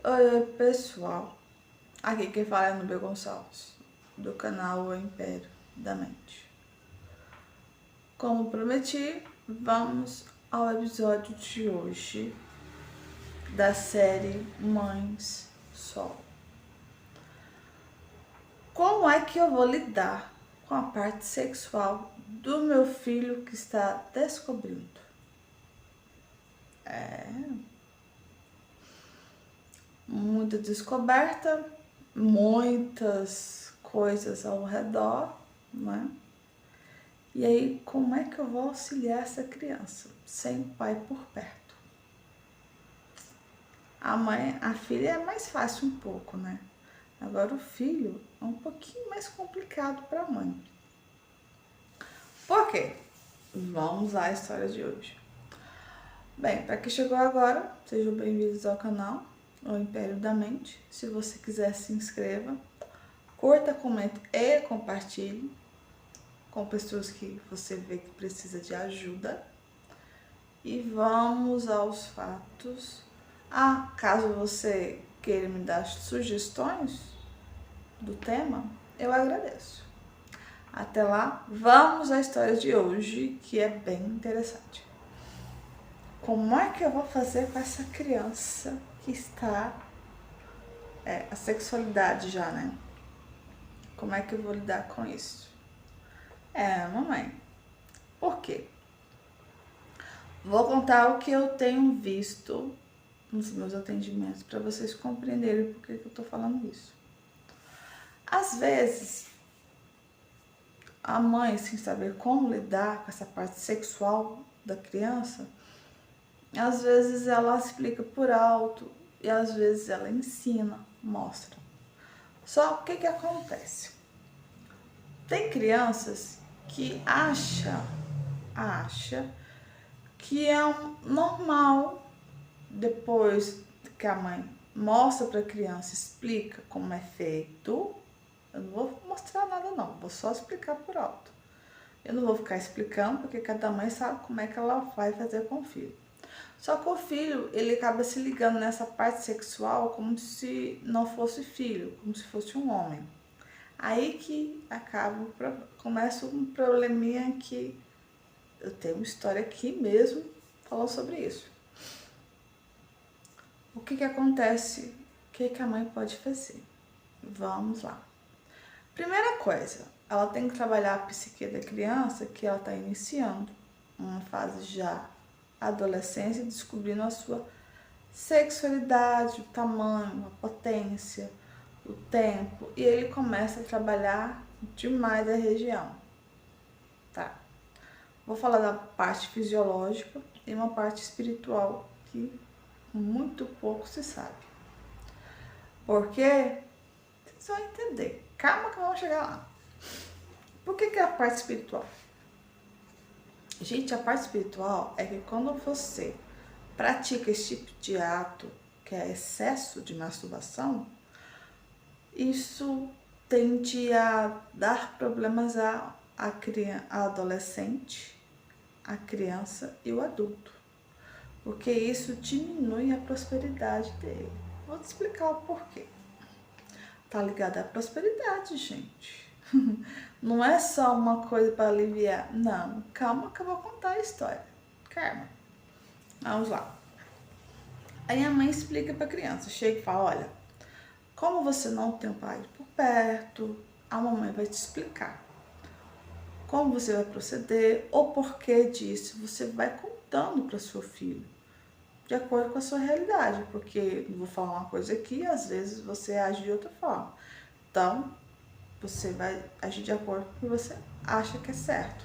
Oi, pessoal, aqui quem fala é Nubia Gonçalves, do canal O Império da Mente. Como prometi, vamos ao episódio de hoje da série Mães Solo. Como é que eu vou lidar com a parte sexual do meu filho que está descobrindo? Muita descoberta, muitas coisas ao redor, né? E aí, como é que eu vou auxiliar essa criança sem o pai por perto? A filha é mais fácil um pouco, né? Agora o filho é um pouquinho mais complicado para a mãe. Por quê? Vamos à história de hoje. Bem, para quem chegou agora, sejam bem-vindos ao canal O Império da Mente. Se você quiser, se inscreva, curta, comente e compartilhe com pessoas que você vê que precisa de ajuda. E vamos aos fatos. Caso você queira me dar sugestões do tema, eu agradeço. Até lá, vamos à história de hoje, que é bem interessante. Como é que eu vou fazer com essa criança que está... a sexualidade já, né? Como é que eu vou lidar com isso? Mamãe, por quê? Vou contar o que eu tenho visto nos meus atendimentos para vocês compreenderem por que eu tô falando isso. Às vezes, a mãe, sem saber como lidar com essa parte sexual da criança, às vezes ela explica por alto e às vezes ela ensina, mostra. Só o que acontece? Tem crianças que acha que é normal, depois que a mãe mostra para a criança, explica como é feito. Eu não vou mostrar nada não, vou só explicar por alto. Eu não vou ficar explicando, porque cada mãe sabe como é que ela vai fazer com o filho. Só que o filho, ele acaba se ligando nessa parte sexual como se não fosse filho, como se fosse um homem. Aí que começa um probleminha que eu tenho uma história aqui mesmo falando sobre isso. O que acontece? O que a mãe pode fazer? Vamos lá. Primeira coisa, ela tem que trabalhar a psique da criança, que ela está iniciando uma fase já adolescência, descobrindo a sua sexualidade, o tamanho, a potência, o tempo, e ele começa a trabalhar demais a região, tá? Vou falar da parte fisiológica e uma parte espiritual que muito pouco se sabe. Porque vocês vão entender. Calma que vamos chegar lá. Por que é a parte espiritual? Gente, a parte espiritual é que quando você pratica esse tipo de ato, que é excesso de masturbação, isso tende a dar problemas a adolescente, a criança e o adulto. Porque isso diminui a prosperidade dele. Vou te explicar o porquê. Tá ligado à prosperidade, gente. Não é só uma coisa para aliviar. Não, calma que eu vou contar a história. Calma. Vamos lá. Aí a mãe explica para a criança, chega e fala, olha, como você não tem o pai por perto, a mamãe vai te explicar como você vai proceder, o porquê disso, você vai contando para seu filho, de acordo com a sua realidade, porque não vou falar uma coisa aqui, às vezes você age de outra forma. Então, você vai agir de acordo com o que você acha que é certo.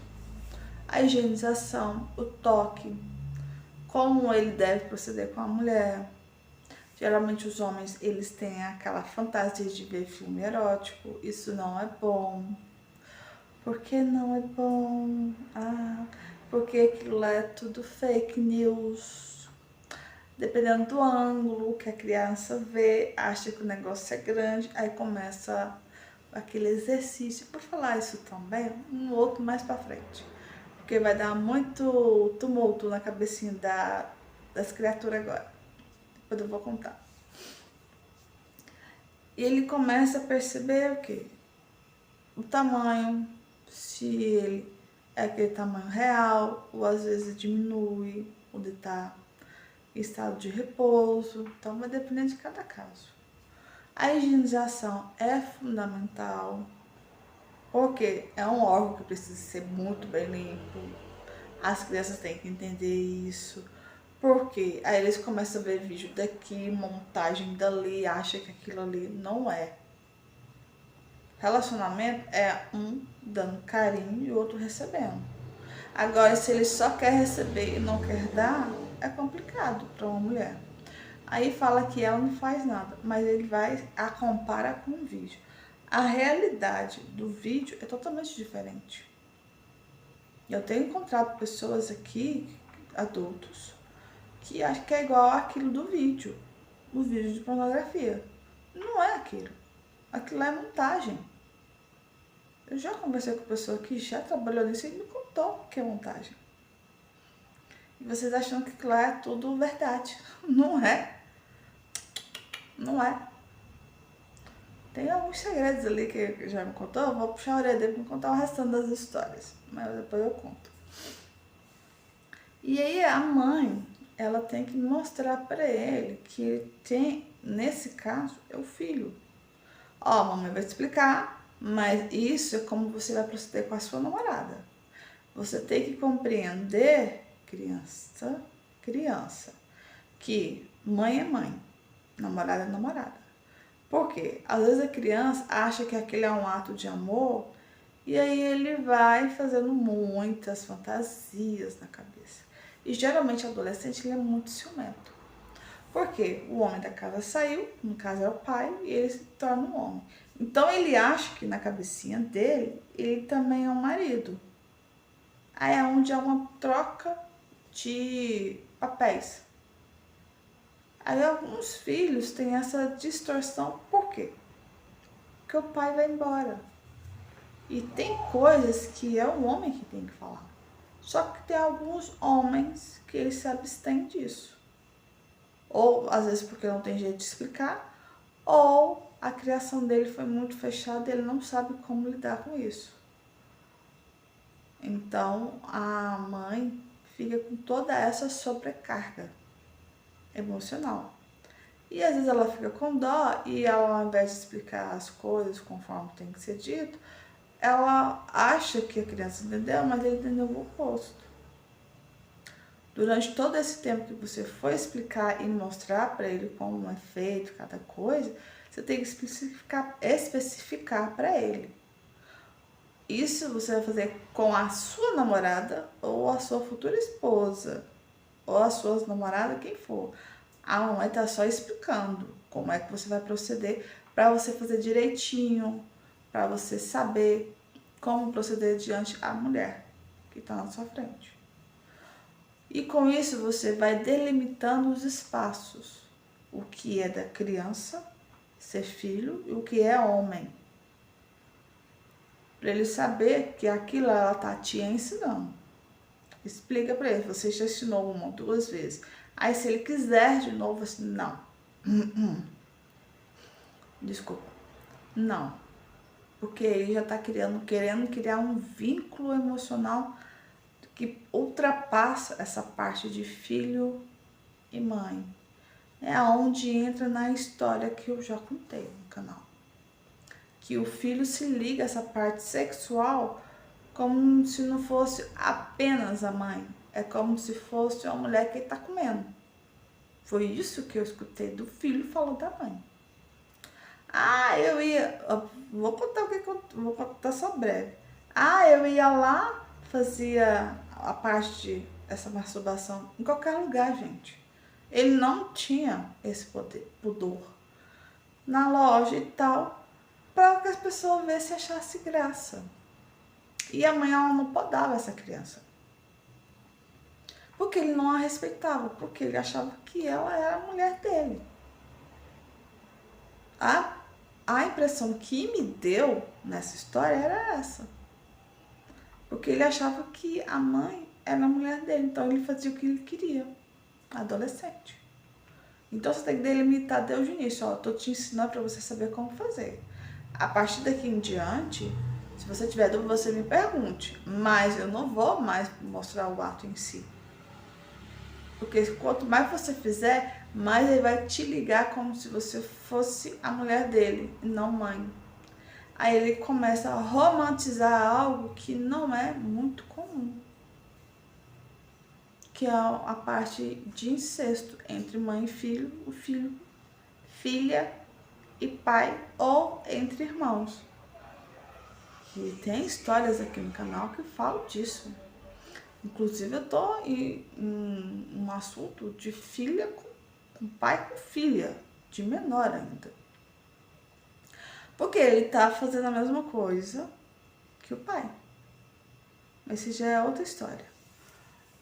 A higienização, o toque, como ele deve proceder com a mulher. Geralmente os homens, eles têm aquela fantasia de ver filme erótico, isso não é bom. Por que não é bom? Porque aquilo lá é tudo fake news. Dependendo do ângulo que a criança vê, acha que o negócio é grande, aí começa aquele exercício. Por falar isso também, um outro mais pra frente. Porque vai dar muito tumulto na cabecinha das criaturas agora. Depois eu vou contar. E ele começa a perceber o quê? O tamanho, se ele é aquele tamanho real, ou às vezes diminui, ou ele está em estado de repouso. Então vai depender de cada caso. A higienização é fundamental, porque é um órgão que precisa ser muito bem limpo. As crianças têm que entender isso. Porque aí eles começam a ver vídeo daqui, montagem dali, acham que aquilo ali não é. Relacionamento é um dando carinho e o outro recebendo. Agora, se ele só quer receber e não quer dar, é complicado para uma mulher. Aí fala que ela não faz nada, mas ele vai a compara com o vídeo. A realidade do vídeo é totalmente diferente. Eu tenho encontrado pessoas aqui, adultos, que acham que é igual àquilo do vídeo, o vídeo de pornografia. Não é aquilo. Aquilo é montagem. Eu já conversei com pessoa que já trabalhou nisso e me contou que é montagem. E vocês acham que aquilo é tudo verdade. Não é. Não é. Tem alguns segredos ali que já me contou. Eu vou puxar a orelha dele para me contar o restante das histórias. Mas depois eu conto. E aí a mãe, ela tem que mostrar para ele que ele tem, nesse caso, é o filho. Ó, a mamãe vai te explicar, mas isso é como você vai proceder com a sua namorada. Você tem que compreender, criança, que mãe é mãe, namorada é namorada. Por quê? Às vezes a criança acha que aquele é um ato de amor e aí ele vai fazendo muitas fantasias na cabeça. E geralmente o adolescente ele é muito ciumento. Porque o homem da casa saiu, no caso é o pai, e ele se torna um homem. Então ele acha que na cabecinha dele, ele também é um marido. Aí é onde há uma troca de papéis. Aí alguns filhos têm essa distorção, por quê? Porque o pai vai embora. E tem coisas que é o homem que tem que falar. Só que tem alguns homens que eles se abstêm disso. Ou às vezes porque não tem jeito de explicar, ou a criação dele foi muito fechada e ele não sabe como lidar com isso. Então a mãe fica com toda essa sobrecarga emocional. E às vezes ela fica com dó e ela, ao invés de explicar as coisas conforme tem que ser dito, ela acha que a criança entendeu, mas ele entendeu o oposto. Durante todo esse tempo que você for explicar e mostrar para ele como é feito cada coisa, você tem que especificar para ele. Isso você vai fazer com a sua namorada ou a sua futura esposa, ou a sua namorada, quem for. A mamãe está só explicando como é que você vai proceder para você fazer direitinho, para você saber como proceder diante da mulher que está na sua frente. E com isso você vai delimitando os espaços, o que é da criança, ser filho, e o que é homem. Para ele saber que aquilo ela está te ensinando. Explica para ele, você já ensinou uma, duas vezes. Aí se ele quiser de novo, assim, não. Desculpa. Não. Porque ele já está querendo criar um vínculo emocional que ultrapassa essa parte de filho e mãe. É onde entra na história que eu já contei no canal. Que o filho se liga a essa parte sexual como se não fosse apenas a mãe. É como se fosse uma mulher que ele está comendo. Foi isso que eu escutei do filho falando da mãe. Vou contar o que vou contar só breve. Eu ia lá, fazia a parte dessa masturbação em qualquer lugar, gente. Ele não tinha esse pudor na loja e tal, para que as pessoas vissem e achassem graça. E a mãe ela não podava essa criança. Porque ele não a respeitava, porque ele achava que ela era a mulher dele. A impressão que me deu nessa história era essa. Porque ele achava que a mãe era a mulher dele, então ele fazia o que ele queria, adolescente. Então você tem que delimitar desde o início, ó, eu tô te ensinando para você saber como fazer. A partir daqui em diante, se você tiver dúvida, você me pergunte, mas eu não vou mais mostrar o ato em si. Porque quanto mais você fizer, mais ele vai te ligar como se você fosse a mulher dele, e não mãe. Aí ele começa a romantizar algo que não é muito comum, que é a parte de incesto entre mãe e filho, o filho, filha e pai, ou entre irmãos. E tem histórias aqui no canal que falam disso. Inclusive eu tô em um assunto de filha com pai com filha, de menor ainda. Porque ele tá fazendo a mesma coisa que o pai. Esse já é outra história.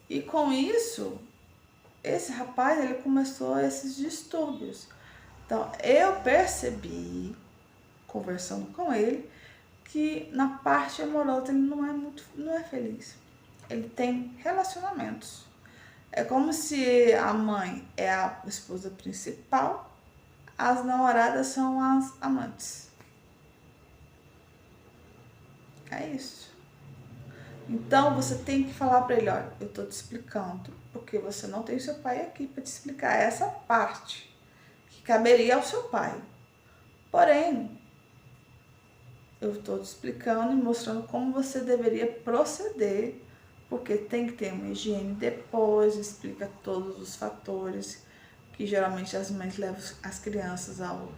E com isso, esse rapaz, ele começou esses distúrbios. Então, eu percebi, conversando com ele, que na parte amorosa ele não é feliz. Ele tem relacionamentos. É como se a mãe é a esposa principal, as namoradas são as amantes. É isso. Então você tem que falar para ele, olha, eu tô te explicando, porque você não tem seu pai aqui para te explicar essa parte que caberia ao seu pai. Porém, eu estou te explicando e mostrando como você deveria proceder, porque tem que ter uma higiene depois, explica todos os fatores que geralmente as mães levam as crianças ao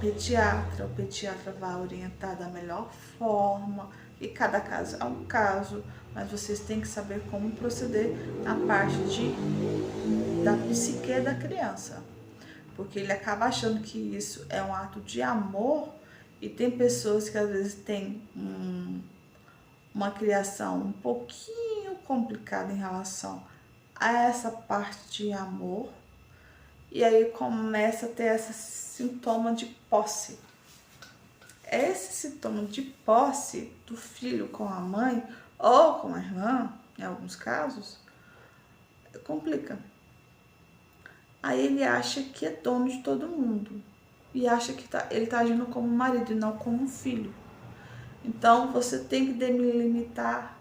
pediatra. O pediatra vai orientar da melhor forma, e cada caso é um caso, mas vocês têm que saber como proceder na parte da psique da criança, porque ele acaba achando que isso é um ato de amor, e tem pessoas que às vezes têm uma criação um pouquinho complicada em relação a essa parte de amor, e aí começa a ter esse sintoma de posse. Esse sintoma de posse do filho com a mãe ou com a irmã, em alguns casos, complica. Aí ele acha que é dono de todo mundo e acha que ele tá agindo como marido e não como filho. Então você tem que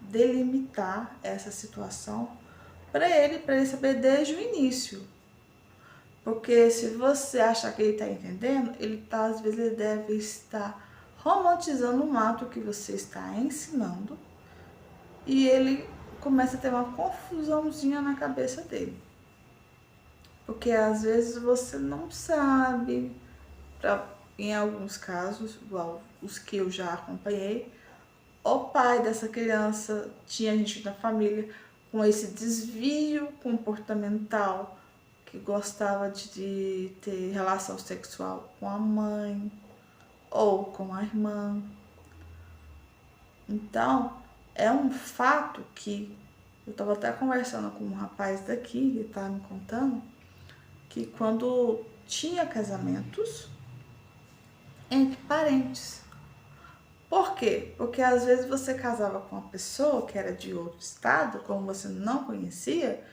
delimitar essa situação para ele saber desde o início. Porque se você achar que ele está entendendo, às vezes ele deve estar romantizando um ato que você está ensinando, e ele começa a ter uma confusãozinha na cabeça dele. Porque às vezes você não sabe, em alguns casos, igual os que eu já acompanhei, o pai dessa criança tinha gente da família com esse desvio comportamental, que gostava de ter relação sexual com a mãe ou com a irmã. Então, é um fato que eu estava até conversando com um rapaz daqui, ele estava me contando, que quando tinha casamentos entre parentes. Por quê? Porque às vezes você casava com uma pessoa que era de outro estado, como você não conhecia,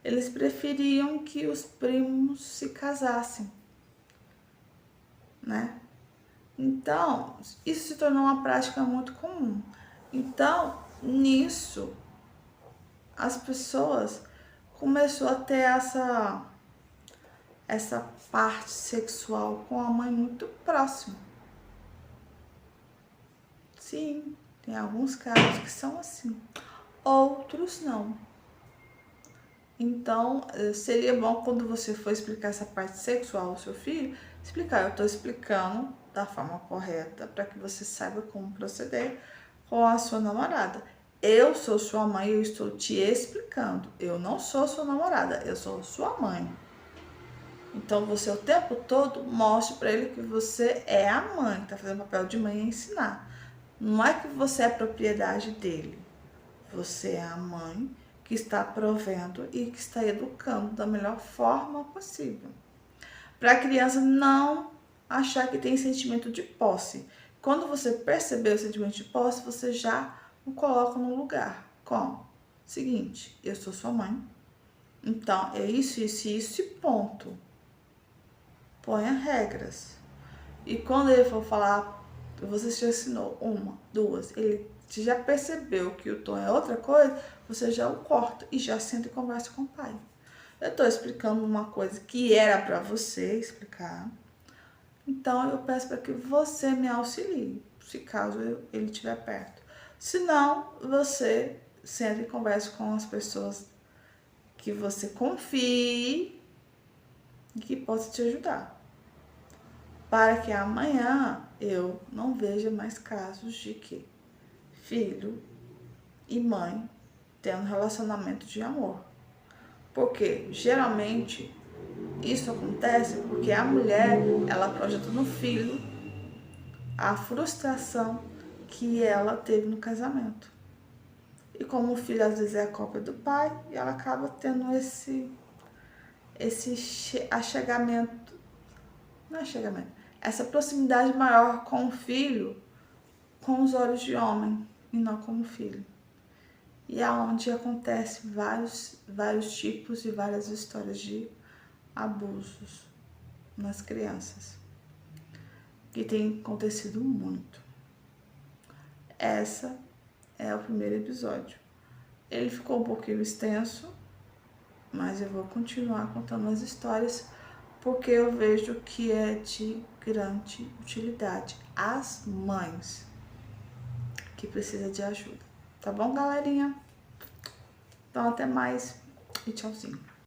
eles preferiam que os primos se casassem, né? Então, isso se tornou uma prática muito comum. Então, nisso, as pessoas começou a ter essa parte sexual com a mãe muito próxima. Sim, tem alguns casos que são assim, outros não. Então, seria bom quando você for explicar essa parte sexual ao seu filho, explicar, eu estou explicando da forma correta para que você saiba como proceder com a sua namorada. Eu sou sua mãe, eu estou te explicando. Eu não sou sua namorada, eu sou sua mãe. Então, você o tempo todo mostre para ele que você é a mãe, que está fazendo papel de mãe e ensinar. Não é que você é propriedade dele. Você é a mãe que está provendo e que está educando da melhor forma possível. Para a criança não achar que tem sentimento de posse. Quando você perceber o sentimento de posse, você já o coloca no lugar. Como? Seguinte, eu sou sua mãe. Então, é isso e ponto. ponha regras. E quando ele for falar, você já ensinou uma, duas, ele já percebeu que o tom é outra coisa, você já o corta e já senta e conversa com o pai. Eu tô explicando uma coisa que era para você explicar, então eu peço para que você me auxilie, se caso ele estiver perto. Se não, você senta e conversa com as pessoas que você confie e que possa te ajudar, para que amanhã eu não veja mais casos de que filho e mãe tendo relacionamento de amor. Porque geralmente isso acontece porque a mulher, ela projeta no filho a frustração que ela teve no casamento. E como o filho às vezes é a cópia do pai, ela acaba tendo esse achegamento, não é achegamento, essa proximidade maior com o filho com os olhos de homem e não como filho. E é onde acontece vários tipos e várias histórias de abusos nas crianças, que tem acontecido muito. Essa é o primeiro episódio. Ele ficou um pouquinho extenso, mas eu vou continuar contando as histórias porque eu vejo que é de grande utilidade às mães que precisam de ajuda. Tá bom, galerinha? Então até mais e tchauzinho.